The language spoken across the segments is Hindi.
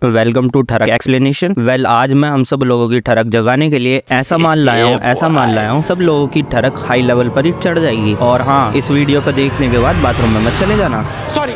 वेलकम टू ठरक एक्सप्लेनेशन। वेल आज मैं हम सब लोगों की ठरक जगाने के लिए ऐसा माल लाया हूँ सब लोगों की ठरक हाई लेवल पर ही चढ़ जाएगी। और हाँ, इस वीडियो को देखने के बाद बाथरूम में मत चले जाना। सॉरी।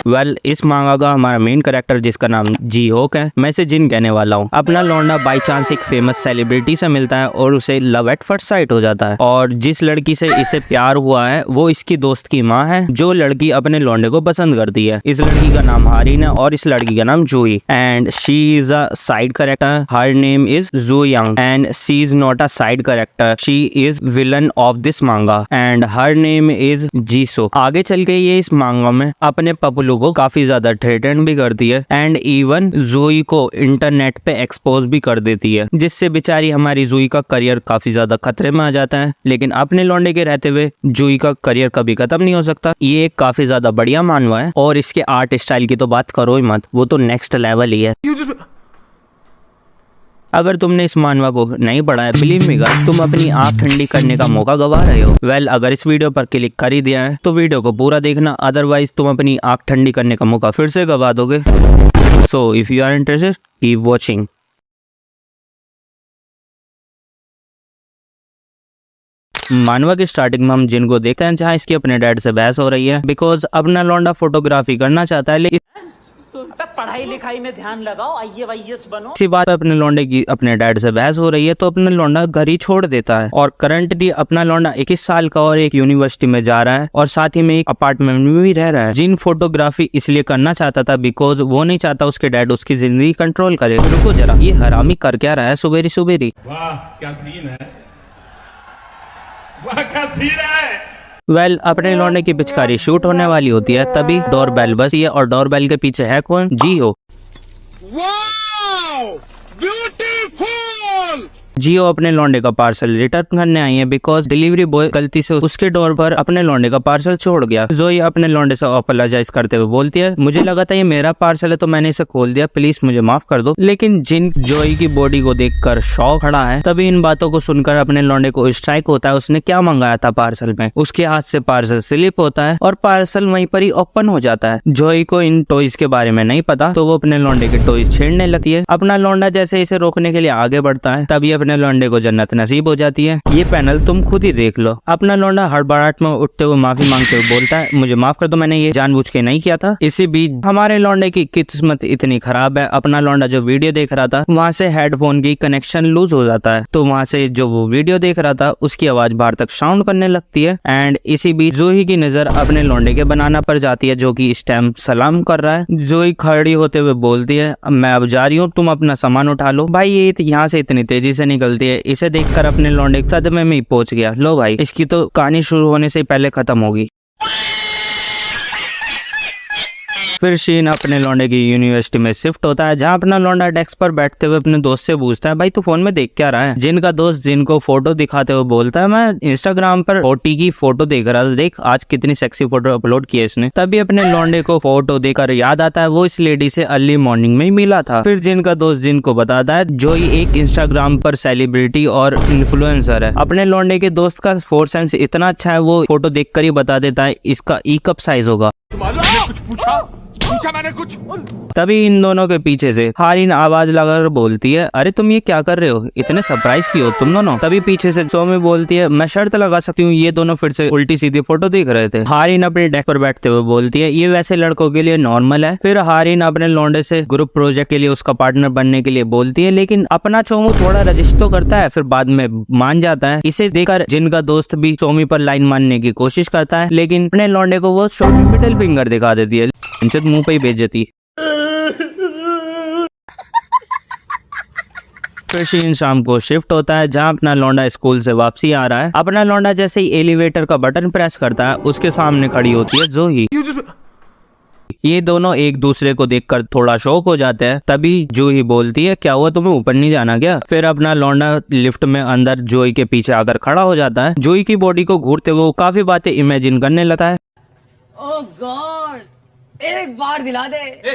वेल इस मांगा का हमारा मेन कैरेक्टर जिसका नाम जी होक है, मैं इसे जिन कहने वाला हूँ। अपना लौंडा बाई चांस एक फेमस सेलिब्रिटी से मिलता है और उसे लव एट फर्स्ट साइट हो जाता है। और जिस लड़की से इसे प्यार हुआ है वो इसकी दोस्त की माँ है, जो लड़की अपने लौंडे को पसंद करती है। इस लड़की का नाम हारिन है और इस लड़की का नाम Juhee, and she is a side character. Her name is Ju Young and she is not a side character, she is villain of this manga and her name is Jiso. आगे चल के ये इस मांगा में अपने पपलू को काफी ज्यादा थ्रेटन भी करती है एंड इवन जूही को इंटरनेट पे एक्सपोज भी कर देती है, जिससे बेचारी हमारी जूही का करियर काफी ज्यादा खतरे में आ जाता है। लेकिन अपने लौंडे के रहते हुए जूही का करियर कभी खत्म नहीं हो सकता। ये एक काफी ज्यादा बढ़िया मानवा है और इसके आर्ट स्टाइल की तो बात करो ही मत, वो तो नेक्स्ट लेवल ही है। अगर तुमने इस मानवा को नहीं पढ़ा है, बिलीव मी गाइस, तुम अपनी आंख ठंडी करने का मौका गवा रहे हो। वेल अगर इस वीडियो पर क्लिक कर ही दिया है तो वीडियो को पूरा देखना, अदरवाइज तुम अपनी आंख ठंडी करने का मौका फिर से गवा दोगे। So if you are interested keep watching. मानवा की स्टार्टिंग में हम जिनको देखते हैं जहाँ इसकी अपने डैड से बहस हो रही है, बिकॉज अपना लौंडा फोटोग्राफी करना चाहता है, लेकिन पढ़ाई लिखाई में ध्यान लगाओ, IAS बनो। इसी बात पे अपने लौंडे की अपने डैड से बहस हो रही है तो अपना लौंडा घर ही छोड़ देता है। और करंटली अपना लौंडा 21 साल का और एक यूनिवर्सिटी में जा रहा है और साथ ही में एक अपार्टमेंट में भी रह रहा है। जिन फोटोग्राफी इसलिए करना चाहता था बिकॉज वो नहीं चाहता उसके डैड उसकी जिंदगी कंट्रोल करे। रुको जरा, ये हरामी कर क्या रहा है सुबेरी सुबेरी? वाह क्या सीन है, वाह क्या सीन है। वेल अपने लौंडे की पिचकारी शूट होने वाली होती है, तभी डोरबेल बजती है और डोरबेल के पीछे है कौन? जियो। जियो अपने लौंडे का पार्सल रिटर्न करने आई है बिकॉज डिलीवरी बॉय गलती से उसके डोर पर अपने लौंडे का पार्सल छोड़ गया। जोई अपने लौंडे से अपोलोजाइज करते हुए बोलती है, मुझे लगा था ये मेरा पार्सल है तो मैंने इसे खोल दिया, प्लीज मुझे माफ कर दो। लेकिन जिन जोई की बॉडी को देखकर शॉक खड़ा है। तभी इन बातों को सुनकर अपने लौंडे को स्ट्राइक होता है, उसने क्या मंगाया था पार्सल में। उसके हाथ से पार्सल स्लिप होता है और पार्सल वहीं पर ही ओपन हो जाता है। जोई को इन टॉयज के बारे में नहीं पता तो वो अपने लौंडे के टॉयज छेड़ने लगती है। अपना लौंडा जैसे इसे रोकने के लिए आगे बढ़ता है तभी अपने लौंडे को जन्नत नसीब हो जाती है। ये पैनल तुम खुद ही देख लो। अपना लौंडा हड़बड़ाहट में उठते हुए माफी मांगते हुए बोलता है, मुझे माफ कर दो, मैंने ये जानबूझ के नहीं किया था। इसी बीच हमारे लौंडे की किस्मत इतनी खराब है, अपना लौंडा जो वीडियो देख रहा था वहाँ से हेडफोन की कनेक्शन लूज हो जाता है, तो वहाँ से जो वो वीडियो देख रहा था उसकी आवाज बाहर तक साउंड करने लगती है। एंड इसी बीच जूही की नजर अपने लौंडे के बनाना पर जाती है जो कि इस टाइम सलाम कर रहा है। जूही खड़ी होते हुए बोलती है, मैं अब जा रही हूँ, तुम अपना सामान उठा लो। भाई ये यहाँ से इतनी तेजी से निकलती है, इसे देखकर अपने लौंडे सदमे में ही पहुंच गया। लो भाई, इसकी तो कहानी शुरू होने से पहले खत्म होगी। फिर शीन अपने लौंडे की यूनिवर्सिटी में शिफ्ट होता है, जहाँ अपना लौंडा डेस्क पर बैठते हुए अपने दोस्त से पूछता है, भाई तू फोन में देख क्या रहा है? जिनका दोस्त जिनको फोटो दिखाते हुए बोलता है, मैं इंस्टाग्राम पर फोटी की फोटो देख रहा था, देख आज कितनी सेक्सी फोटो अपलोड की है इसने। तभी अपने लौंडे को फोटो देखकर याद आता है वो इस लेडी से अर्ली मॉर्निंग में ही मिला था। फिर जिनका दोस्त जिनको बताता है जोई एक इंस्टाग्राम पर सेलिब्रिटी और इन्फ्लुएंसर है। अपने लौंडे के दोस्त का फोर सेंस इतना अच्छा है, वो फोटो देखकर ही बता देता है इसका ई कप साइज होगा। कुछ पूछा मैंने कुछ। तभी इन दोनों के पीछे से हारिन आवाज लगाकर बोलती है, अरे तुम ये क्या कर रहे हो, इतने सरप्राइज क्यों हो तुम दोनों? तभी पीछे से सोमी बोलती है, मैं शर्त लगा सकती हूँ ये दोनों फिर से उल्टी सीधी फोटो देख रहे थे। हारिन अपने डेस्क पर बैठते हुए बोलती है, ये वैसे लड़कों के लिए नॉर्मल है। फिर हारिन अपने लौंडे से ग्रुप प्रोजेक्ट के लिए उसका पार्टनर बनने के लिए बोलती है, लेकिन अपना चोमू थोड़ा रजिस्ट तो करता है, फिर बाद में मान जाता है। इसे देखकर जिनका दोस्त भी सोमी पर लाइन मारने की कोशिश करता है, लेकिन अपने लौंडे को वो सोमी मिडिल फिंगर दिखा देती है, मुंह पे ही बेइज्जती। फिर शीन शाम को शिफ्ट होता है, जहाँ अपना लौंडा स्कूल से वापसी आ रहा है। अपना लौंडा जैसे ही एलिवेटर का बटन प्रेस करता है उसके सामने खड़ी होती है जूही। ये दोनों एक दूसरे को देखकर थोड़ा शॉक हो जाते हैं। तभी जूही बोलती है, क्या हुआ, तुम्हें ऊपर नहीं जाना क्या? फिर अपना लौंडा लिफ्ट में अंदर जूही के पीछे आकर खड़ा हो जाता है। जूही की बॉडी को घूरते हुए काफी बातें इमेजिन करने लगता है। ओह गॉड, एक बार दिला दे।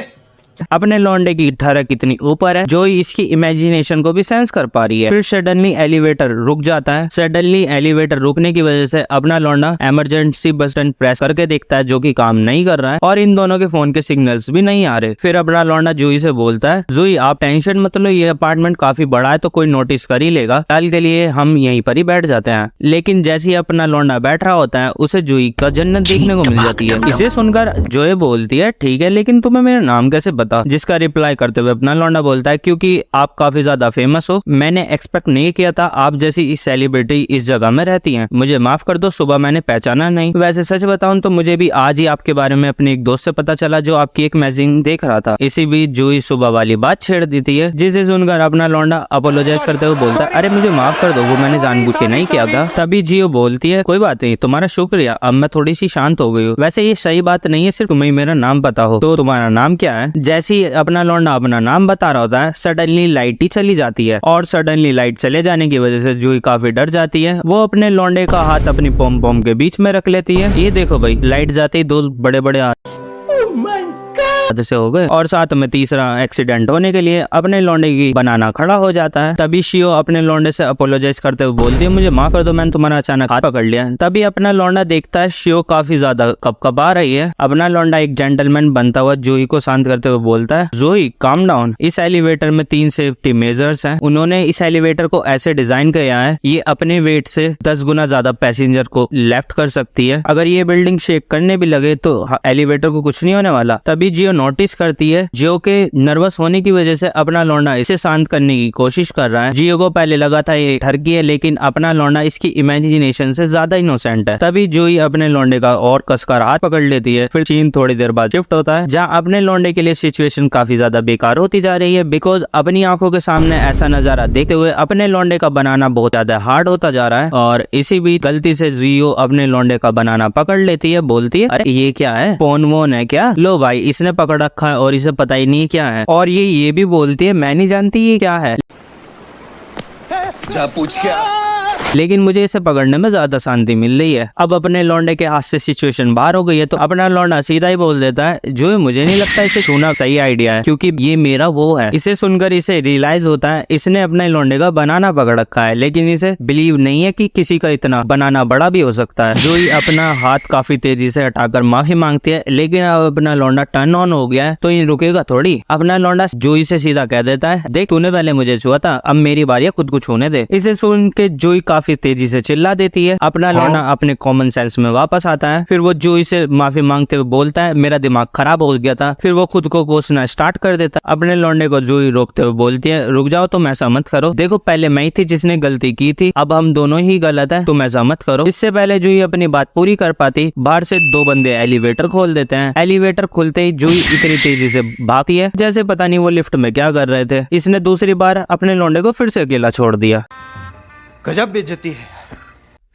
अपने लौंडे की ठरक इतनी ऊपर है जोई इसकी इमेजिनेशन को भी सेंस कर पा रही है। फिर सडनली एलिवेटर रुक जाता है। सडनली एलिवेटर रुकने की वजह से अपना लौंडा इमरजेंसी बटन प्रेस करके देखता है जो कि काम नहीं कर रहा है और इन दोनों के फोन के सिग्नल्स भी नहीं आ रहे। फिर अपना लौंडा जूही से बोलता है, जूही आप टेंशन मत लो, ये अपार्टमेंट काफी बड़ा है तो कोई नोटिस कर ही लेगा, कल के लिए हम यहीं पर ही बैठ जाते हैं। लेकिन जैसे ही अपना लौंडा बैठ रहा होता है उसे जूही का जन्नत देखने को मिल जाती है। इसे सुनकर जूही बोलती है, ठीक है लेकिन तुम्हें मेरा नाम कैसे पता? जिसका रिप्लाई करते हुए अपना लौंडा बोलता है, क्योंकि आप काफी ज्यादा फेमस हो, मैंने एक्सपेक्ट नहीं किया था आप जैसी इस सेलिब्रिटी इस जगह में रहती हैं, मुझे माफ कर दो, सुबह मैंने पहचाना नहीं। वैसे सच बताऊं तो मुझे भी आज ही आपके बारे में अपने एक दोस्त से पता चला जो आपकी एक मैगजीन देख रहा था। इसी बीच जूही सुबह वाली बात छेड़ देती है जिसे सुनकर अपना लौंडा अपोलोजाइज करते हुए बोलता है, अरे मुझे माफ कर दो, वो मैंने जानबूझ के नहीं किया था। तभी जियो बोलती है, कोई बात नहीं, तुम्हारा शुक्रिया, अब मैं थोड़ी सी शांत हो गई हूँ। वैसे ये सही बात नहीं है, सिर्फ तुम्हें मेरा नाम पता हो, तो तुम्हारा नाम क्या है? जैसे ही अपना लौंडा अपना नाम बता रहा होता है सडनली लाइट ही चली जाती है और सडनली लाइट चले जाने की वजह से जूही काफी डर जाती है। वो अपने लौंडे का हाथ अपनी पोम पोम के बीच में रख लेती है। ये देखो भाई, लाइट जाते ही दो बड़े बड़े से हो गए और साथ में तीसरा एक्सीडेंट होने के लिए अपने लौंडे की बनाना खड़ा हो जाता है। तभी शियो अपने लौंडे से अपोलोजाइज करते हुए बोलती है, मुझे माफ कर दो, मैंने तुम्हारा अचानक हाथ पकड़ लिया। तभी अपना लौंडा देखता है शियो काफी ज्यादा कपकपा रही है। अपना लौंडा एक जेंटलमैन बनता हुआ जूही को शांत करते हुए बोलता है, जूही काम डाउन, इस एलिवेटर में 3 सेफ्टी मेजर्स हैं। उन्होंने इस एलिवेटर को ऐसे डिजाइन किया है ये अपने वेट से 10 गुना ज्यादा पैसेंजर को लेफ्ट कर सकती है। अगर ये बिल्डिंग शेक करने भी लगे तो एलिवेटर को कुछ नहीं होने वाला। तभी जियो नोटिस करती है जियो के नर्वस होने की वजह से अपना लौंडा इसे शांत करने की कोशिश कर रहा है। जियो को पहले लगा था ये ठरकी है, लेकिन अपना लौंडा इसकी इमेजिनेशन से ज्यादा इनोसेंट है। तभी जूही अपने लौंडे का और कसकर हाथ पकड़ लेती है। फिर सीन थोड़ी देर बाद शिफ्ट होता है जहाँ अपने लौंडे के लिए सिचुएशन काफी ज्यादा बेकार होती जा रही है, बिकॉज अपनी आंखों के सामने ऐसा नजारा देखते हुए अपने लौंडे का बनाना बहुत ज्यादा हार्ड होता जा रहा है। और इसी बीच गलती से जियो अपने लौंडे का बनाना पकड़ लेती है, बोलती है, अरे ये क्या है, फोन वोन है क्या? लो भाई, इसने पकड़ रखा है और इसे पता ही नहीं क्या है। और ये भी बोलती है, मैं नहीं जानती ये क्या है, जा पूछ क्या। लेकिन मुझे इसे पकड़ने में ज्यादा शांति मिल रही है। अब अपने लौंडे के हाथ से सिचुएशन बाहर हो गई है तो अपना लौंडा सीधा ही बोल देता है, जो मुझे नहीं लगता इसे छूना सही आइडिया है, क्योंकि ये मेरा वो है। इसे सुनकर इसे रियलाइज होता है इसने अपने लौंडे का बनाना पकड़ रखा है, लेकिन इसे बिलीव नहीं है कि किसी का इतना बनाना बड़ा भी हो सकता है। जो ही अपना हाथ काफी तेजी से हटाकर माफी मांगती है, लेकिन अब अपना लौंडा टर्न ऑन हो गया है तो ये रुकेगा थोड़ी। अपना लौंडा जोई से सीधा कह देता है, देख तूने पहले मुझे छुआ था, अब मेरी बारी है, खुद को छूने दे। इसे सुन के जोई काफी तेजी से चिल्ला देती है। अपना लौंडा अपने कॉमन सेंस में वापस आता है। फिर वो जूही से माफी मांगते हुए बोलता है, मेरा दिमाग खराब हो गया था। फिर वो खुद को कोसना स्टार्ट कर देता। अपने लौंडे को जूही रोकते हुए बोलती है, रुक जाओ, तुम ऐसा मत करो, देखो पहले मैं ही थी जिसने गलती की थी, अब हम दोनों ही गलत है, तुम ऐसा मत करो। इससे पहले जूही अपनी बात पूरी कर पाती, बाहर से 2 बंदे एलिवेटर खोल देते हैं। एलिवेटर खुलते ही जूही इतनी तेजी से भागती है जैसे पता नहीं वो लिफ्ट में क्या कर रहे थे। इसने दूसरी बार अपने लौंडे को फिर से अकेला छोड़ दिया। गजब बेइज्जती है।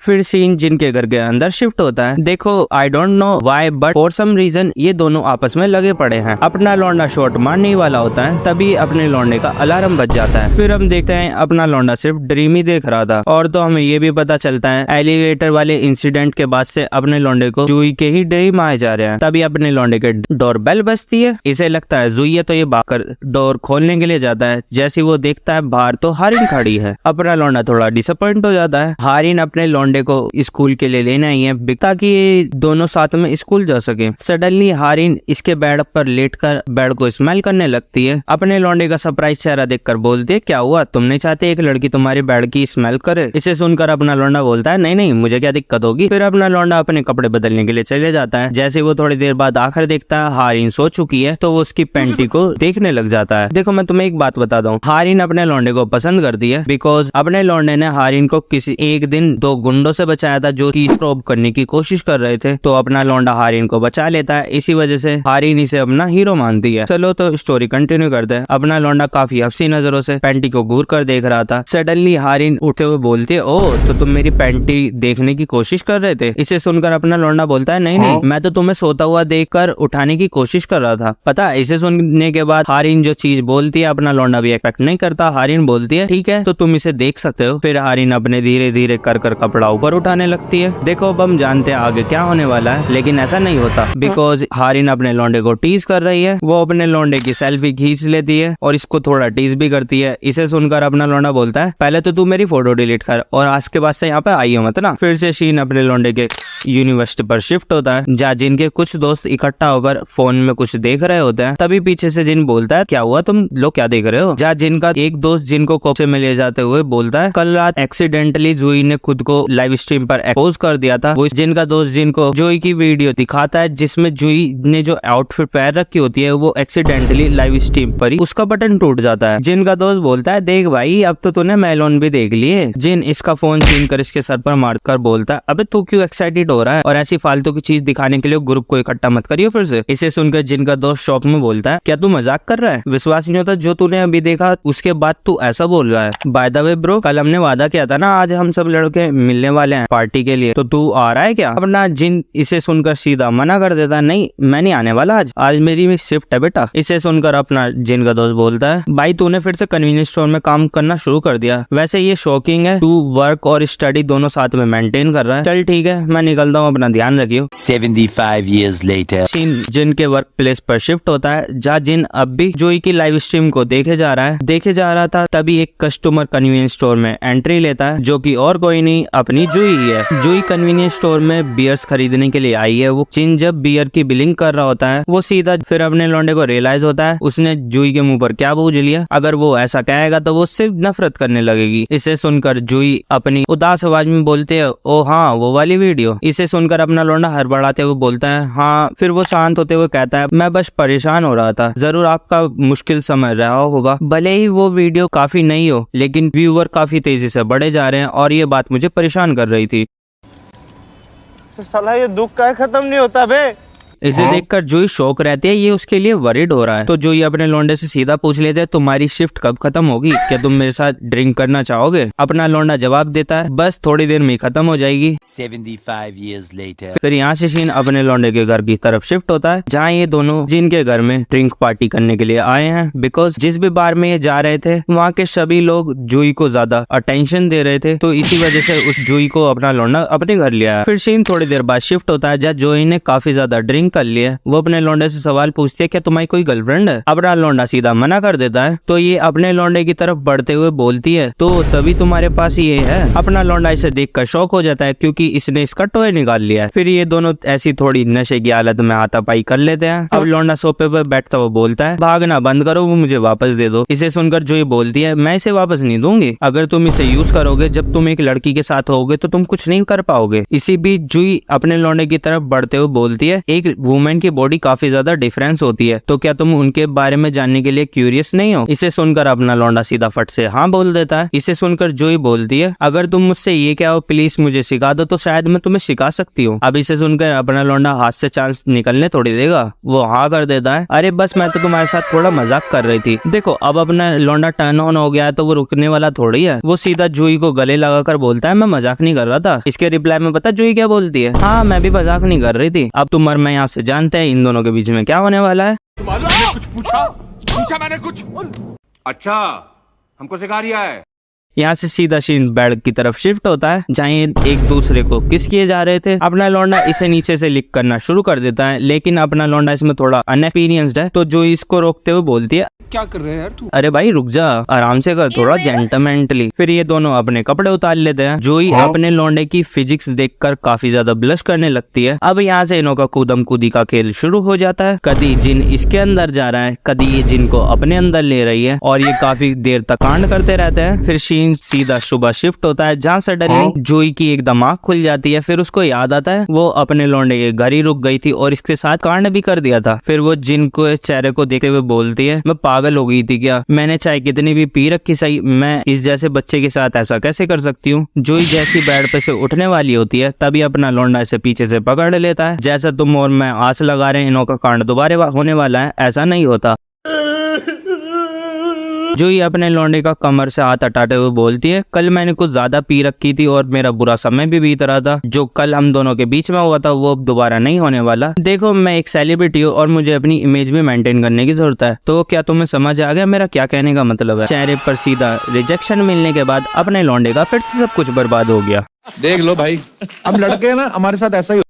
फिर सीन जिनके घर के अंदर शिफ्ट होता है। देखो I don't know why but for some reason ये दोनों आपस में लगे पड़े हैं। अपना लौंडा शॉट मारने वाला होता है, तभी अपने लौंडे का अलार्म बज जाता है। फिर हम देखते हैं अपना लौंडा सिर्फ ड्रीम ही देख रहा था। और तो हमें ये भी पता चलता है एलिवेटर वाले इंसिडेंट के बाद से अपने लौंडे को जूही के ही ड्रीम आए जा रहे हैं। तभी अपने लौंडे के डोर बेल बजती है। इसे लगता है जूही है तो ये भागकर डोर खोलने के लिए जाता है। जैसे वो देखता है बाहर तो हारिन खड़ी है। अपना लौंडा थोड़ा डिसअपॉइंट हो जाता है। हारिन अपने लौंडे को स्कूल के लिए लेने आई है ताकि ये दोनों साथ में स्कूल जा सके। सडनली हारिन इसके बेड पर लेटकर बेड को स्मेल करने लगती है। अपने लौंडे का सरप्राइज चेहरा देखकर बोलती है, क्या हुआ, तुम नहीं चाहते एक लड़की तुम्हारे बेड की स्मेल करे? इसे सुनकर अपना लौंडा बोलता है, नहीं नहीं, मुझे क्या दिक्कत होगी। फिर अपना लौंडा अपने कपड़े बदलने के लिए चले जाता है। जैसे वो थोड़ी देर बाद आकर देखता है हारिन सो चुकी है तो वो उसकी पैंटी को देखने लग जाता है। देखो मैं तुम्हें एक बात बता दूं, हारिन अपने लौंडे को पसंद करती है बिकॉज अपने लौंडे ने हारिन को किसी एक दिन 2 गुंडों से बचाया था जो कि प्रोब करने की कोशिश कर रहे थे। तो अपना लौंडा हारिन को बचा लेता है। इसी वजह से हारिन इसे अपना हीरो मानती है। चलो तो स्टोरी कंटिन्यू करते हैं। अपना लौंडा काफी हंसी नजरों से पैंटी को घूर कर देख रहा था। सडनली हारिन उठते हुए बोलती है, ओह तो तुम मेरी पैंटी देखने की कोशिश कर रहे थे? इसे सुनकर अपना लौंडा बोलता है, नहीं नहीं, मैं तो तुम्हें सोता हुआ देखकर उठाने की कोशिश कर रहा था। पता है, इसे सुनने के बाद हारिन जो चीज बोलती है अपना लौंडा भी एक्सपेक्ट नहीं करता। हारिन बोलती है, ठीक है तो तुम इसे देख सकते हो। फिर हारिन अपने धीरे धीरे कर कपड़ा थोड़ा ऊपर उठाने लगती है। देखो अब हम जानते हैं आगे क्या होने वाला है, लेकिन ऐसा नहीं होता बिकॉज हारिन अपने लौंडे को टीज कर रही है। वो अपने लौंडे की सेल्फी खींच लेती है और इसको थोड़ा टीज भी करती है। इसे सुनकर अपना लौंडा बोलता है पहले तो तू मेरी फोटो डिलीट कर और आज के बाद से यहाँ पे आइए मत ना। फिर से शीन अपने लौंडे के यूनिवर्सिटी पर शिफ्ट होता है जहाँ जिनके कुछ दोस्त इकट्ठा होकर फोन में कुछ देख रहे होते हैं। तभी पीछे से जिन बोलता है क्या हुआ तुम लोग क्या देख रहे हो। जहाँ जिनका एक दोस्त जिनको कोपसे में ले जाते हुए बोलता है कल रात एक्सीडेंटली जूही ने खुद को लाइव स्ट्रीम पर एक्सपोज कर दिया था। वो जिनका दोस्त जिनको जूही की वीडियो दिखाता है जिसमें जूही ने जो आउटफिट पहन रखी होती है वो एक्सीडेंटली लाइव स्ट्रीम पर ही उसका बटन टूट जाता है। जिनका दोस्त बोलता है देख भाई अब तो तूने मेलोन भी देख लिए। जिन इसका फोन छीन कर इसके सर पर मारकर बोलता है अबे तू क्यों एक्साइटेड हो रहा है और ऐसी फालतू की चीज दिखाने के लिए ग्रुप को इकट्ठा मत करियो फिर से। इसे सुनकर जिनका दोस्त शॉक में बोलता है क्या तू मजाक कर रहा है, विश्वास नहीं होता जो तूने अभी देखा उसके बाद तू ऐसा बोल रहा है। बाय द वे ब्रो कल हमने वादा किया था ना आज हम सब लड़के मिलने वाले हैं पार्टी के लिए, तो तू आ रहा है क्या। अपना जिन इसे सुनकर सीधा मना कर देता है नहीं मैं नहीं आने वाला, आज मेरी शिफ्ट है बेटा। इसे सुनकर अपना जिन का दोस्त बोलता है भाई तूने फिर से कन्वीनियंस स्टोर में काम करना शुरू कर दिया, वैसे ये शॉकिंग है तू वर्क और स्टडी दोनों साथ में मेंटेन कर रहा है। चल ठीक है मैं निकलता हूँ, अपना ध्यान रखियो। 75 years later. सीन जिन के वर्क प्लेस पर शिफ्ट होता है जहाँ जिन अब भी जूही की लाइव स्ट्रीम को देखे जा रहा था। तभी एक कस्टमर कन्वीनियंस स्टोर में एंट्री लेता है जो कि और कोई नहीं अपनी जूही ही है। जूही कन्वीनियंस स्टोर में बियर्स खरीदने के लिए आई है। वो जिन जब बियर की बिलिंग कर रहा होता है वो सीधा फिर अपने लौंडे को रियलाइज होता है उसने जूही के मुंह पर क्या बूझ लिया, अगर वो ऐसा कहेगा तो वो उससे नफरत करने लगेगी। इसे सुनकर जूही अपनी उदास आवाज में बोलते है ओ हाँ वो वाली वीडियो। इसे सुनकर अपना लौंडा हड़बड़ाते हुए बोलता है हाँ। फिर वो शांत होते हुए कहता है मैं बस परेशान हो रहा था, जरूर आपका मुश्किल समय रहा होगा। भले ही वो वीडियो काफी नई हो लेकिन व्यूअर काफी तेजी से बढ़े जा रहे हैं और ये बात मुझे परेशान कर रही थी। साला ये दुख का खत्म नहीं होता बे। इसे देखकर जूही शौक रहती है, ये उसके लिए वरीड हो रहा है। तो जूही अपने लौंडे से सीधा पूछ लेते हैं तुम्हारी शिफ्ट कब खत्म होगी, क्या तुम मेरे साथ ड्रिंक करना चाहोगे। अपना लौंडा जवाब देता है बस थोड़ी देर में खत्म हो जाएगी। 75 years later. फिर यहाँ से शीन अपने लौंडे के घर की तरफ शिफ्ट होता है जहाँ ये दोनों जिनके घर में ड्रिंक पार्टी करने के लिए आए हैं। बिकॉज जिस भी बार में ये जा रहे थे वहाँ के सभी लोग जूही को ज्यादा अटेंशन दे रहे थे, तो इसी वजह से उस जूही को अपना लौंडा अपने घर लिया। फिर शीन थोड़ी देर बाद शिफ्ट होता है जहाँ जूही ने काफी ज्यादा ड्रिंक कर लिया। वो अपने लौंडे से सवाल पूछती है क्या तुम्हारी कोई गर्लफ्रेंड है। अपना लौंडा सीधा मना कर देता है। तो ये अपने लौंडे की तरफ बढ़ते हुए बोलती है तो तभी तुम्हारे पास ये है। अपना लौंडा इसे देखकर शॉक हो जाता है क्योंकि इसने इसका टॉय निकाल लिया है। फिर ये दोनों ऐसी थोड़ी नशे की हालत में हाथापाई कर लेते हैं। अब लौंडा सोफे पर बैठता हुआ बोलता है भागना बंद करो, वो मुझे वापस दे दो। इसे सुनकर जो ये बोलती है मैं इसे वापस नहीं दूंगी, अगर तुम इसे यूज करोगे जब तुम एक लड़की के साथ होगे तो तुम कुछ नहीं कर पाओगे। इसी बीच जूही अपने लौंडे की तरफ बढ़ते हुए बोलती है एक वुमेन की बॉडी काफी ज्यादा डिफरेंस होती है, तो क्या तुम उनके बारे में जानने के लिए क्यूरियस नहीं हो। इसे सुनकर अपना लौंडा सीधा फट से हाँ बोल देता है। इसे सुनकर जूही बोलती है अगर तुम मुझसे ये क्या हो प्लीज मुझे सिखा दो तो शायद मैं तुम्हें सिखा सकती हूँ। अब इसे सुनकर अपना लौंडा हाथ से चांस निकलने थोड़ी देगा, वो हाँ कर देता है। अरे बस मैं तो तुम्हारे साथ थोड़ा मजाक कर रही थी। देखो अब अपना लौंडा टर्न ऑन हो गया है तो वो रुकने वाला थोड़ी है। वो सीधा जूही को गले लगाकर बोलता है मैं मजाक नहीं कर रहा था। इसके रिप्लाई में पता जूही क्या बोलती है हाँ मैं भी मजाक नहीं कर रही थी। अब तुम और मैं यहाँ से जानते हैं इन दोनों के बीच में क्या होने वाला है। मैंने कुछ पूछा मैंने कुछ। अच्छा हमको सिखा रिया है। यहाँ से सीधा शीन बेड की तरफ शिफ्ट होता है जहाँ ये एक दूसरे को किस किए जा रहे थे। अपना लौंडा इसे नीचे से लिक करना शुरू कर देता है लेकिन अपना लौंडा इसमें थोड़ा अनएक्सपीरियंस्ड है, तो जो इसको रोकते हुए बोलती है क्या कर रहे हैं यार तू। अरे भाई रुक जा, आराम से कर, थोड़ा जेंटलमैनली। फिर ये दोनों अपने कपड़े उतार लेते हैं। जोई अपने लौंडे की फिजिक्स देखकर काफी ज्यादा ब्लश करने लगती है। अब यहाँ से इनों का कूदम कूदी का खेल शुरू हो जाता है। कभी जिन इसके अंदर जा रहा है, कभी ये जिन को अपने अंदर ले रही है और ये काफी देर तक कांड करते रहते हैं। फिर शीन सीधा सुबह शिफ्ट होता है जहाँ सडनली जोई की एकदम आँख खुल जाती है। फिर उसको याद आता है वो अपने लौंडे के घर ही रुक गई थी और इसके साथ कांड भी कर दिया था। फिर वो जिन को चेहरे को देखते हुए बोलती है मैं पागल हो गई थी क्या, मैंने चाय कितनी भी पी रखी सही, मैं इस जैसे बच्चे के साथ ऐसा कैसे कर सकती हूँ। जोई जैसी बेड पे से उठने वाली होती है तभी अपना लौंडा इसे पीछे से पकड़ लेता है। जैसा तुम और मैं आस लगा रहे हैं इनों का कांड दोबारा होने वाला है, ऐसा नहीं होता। जो ये अपने लौंडे का कमर से हाथ हटाते हुए बोलती है, कल मैंने कुछ ज्यादा पी रखी थी और मेरा बुरा समय भी बीत रहा था। जो कल हम दोनों के बीच में हुआ था वो अब दोबारा नहीं होने वाला। देखो मैं एक सेलिब्रिटी हूँ और मुझे अपनी इमेज भी मेंटेन करने की जरूरत है। तो क्या तुम्हें समझ आ गया मेरा क्या कहने का मतलब है? चेहरे पर सीधा रिजेक्शन मिलने के बाद अपने लौंडे का फिर से सब कुछ बर्बाद हो गया। देख लो भाई, हम लड़के हैं ना, हमारे साथ ऐसा ही